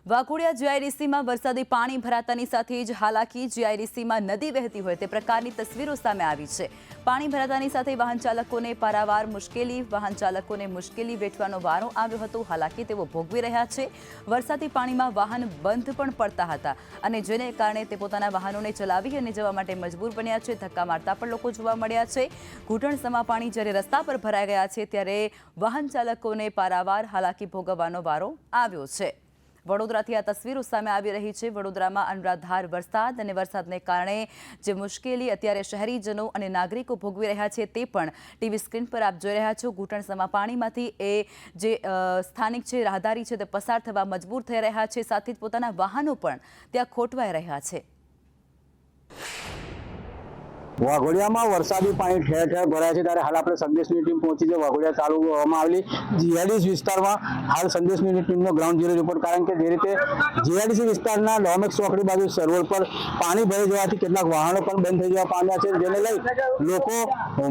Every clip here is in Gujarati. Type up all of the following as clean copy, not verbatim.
વાઘોડિયા જીઆઈડીસીમાં વરસાદી પાણી ભરાતાની સાથે જ હાલાકી જીઆઈડીસીમાં નદી વહેતી હોય તે પ્રકારની તસવીરો સામે આવી છે। પાણી ભરાતાની સાથે વાહન ચાલકોને પારાવાર મુશ્કેલી વેઠવાનો વારો આવ્યો હતો। હાલાકી તેઓ ભોગવી રહ્યા છે। વરસાદી પાણીમાં વાહન બંધ પણ પડતા હતા અને જેને કારણે તે પોતાના વાહનોને ચલાવી અને જવા માટે મજબૂર બન્યા છે। ધક્કા મારતા પણ લોકો જોવા મળ્યા છે। ઘૂંટણસમા પાણી જ્યારે રસ્તા પર ભરાઈ ગયા છે ત્યારે વાહન ચાલકોને પારાવાર હાલાકી ભોગવવાનો વારો આવ્યો છે। વડોદરાથી આ તસવીરો સામે આવી રહી છે। વડોદરામાં અનરાધાર વરસાદ અને વરસાદને કારણે જે મુશ્કેલી અત્યારે શહેરીજનો અને નાગરિકો ભોગવી રહ્યા છે તે પણ ટીવી સ્ક્રીન પર આપ જોઈ રહ્યા છો। ઘૂંટણસમા પાણીમાંથી એ જે સ્થાનિક છે, રાહદારી છે, તે પસાર થવા મજબૂર થઈ રહ્યા છે। સાથે જ પોતાના વાહનો પણ ત્યાં ખોટવાઈ રહ્યા છે। વાઘોડિયામાં વરસાદી પાણી ઠેર ઠેર ભરાય છે ત્યારે હાલ આપણે સંદેશની ટીમ પહોંચી છે વાઘોડિયા તાલુકામાં આવેલી જીઆઈડીસી વિસ્તારમાં। હાલ સંદેશની ટીમનો ગ્રાઉન્ડ ઝીરો રિપોર્ટ, કારણ કે જે રીતે જીઆઈડીસી વિસ્તારના ડોમેક્સ ચોકડી બાજુ સર્વર પર પાણી ભરાઈ જવાથી કેટલાક વાહનો પણ બંધ થઈ જવા પામ્યા છે, જેને લઈ લોકો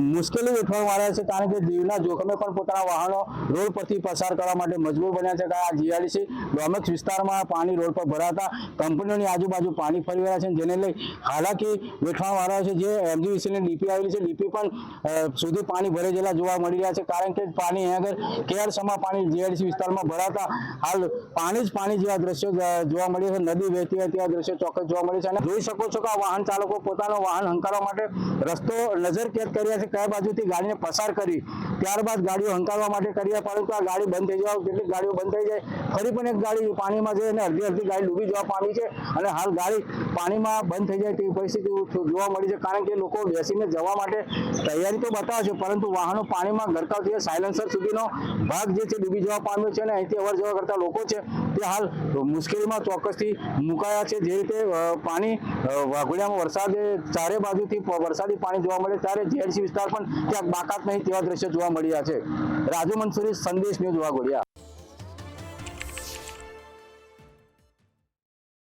મુશ્કેલી વેઠવા વાળા છે, કારણ કે જીવના જોખમે પણ પોતાના વાહનો રોડ પરથી પસાર કરવા માટે મજબૂર બન્યા છે। આ જીઆઈડીસી ડોમેક્સ વિસ્તારમાં પાણી રોડ પર ભરાતા કંપનીઓની આજુબાજુ પાણી ફરી રહ્યા છે, જેને લઈ હાલાકી વેઠવા વાળા છે। જે એમજીવીસીની ડીપી આવેલી છે, ડીપી પણ સુધી પાણી ભરાઈ ગયેલા જોવા મળી રહ્યા છે, કારણ કે પાણી અહીં આગળ કેરસમા પાણી જીઆઈડીસી વિસ્તારમાં ભરાતા હાલ પાણી જ પાણી જેવા દ્રશ્યો જોવા મળે છે। નદી વહેતી હોય તેવા દ્રશ્યો ચોક્કસ જોવા મળે છે અને જોઈ શકો છો કે આ વાહન ચાલકો પોતાનો વાહન હંકારવા માટે રસ્તો નજર કેદ કર્યા છે, કયા બાજુથી ગાડીને પસાર કરી ત્યારબાદ ગાડીઓ હંકારવા માટે કર્યા, પરંતુ આ ગાડી બંધ થઈ જવા કેટલીક ગાડીઓ બંધ થઈ જાય ફરી પણ એક ગાડી પાણીમાં જઈ અને અડધી ગાડી ડૂબી જવા પામી છે અને હાલ ગાડી પાણીમાં બંધ થઈ જાય તેવી પરિસ્થિતિ જોવા મળી છે, કારણ કે લોકો બેસીને જવા માટે તૈયારી તો બતાવે છે, પરંતુ વાહનો પાણીમાં ગરકાવ થઈ સાયલેન્સર સુધીનો ભાગ જે છે ડૂબી જવા પામ્યો છે અને અહીંથી અવર જવર કરતા લોકો છે તે હાલ મુશ્કેલીમાં ચોક્કસથી મુકાયા છે। જે રીતે પાણી વાઘોડિયામાં વરસાદે ચારે બાજુથી વરસાદી પાણી જોવા મળે ત્યારે જીઆઈડીસી વિસ્તાર પણ ક્યાંક બાકાત નહીં તેવા દ્રશ્યો જોવા મળી રહ્યા છે। રાજુ મંસૂરી, સંદેશ ન્યૂઝ, વાઘોડિયા।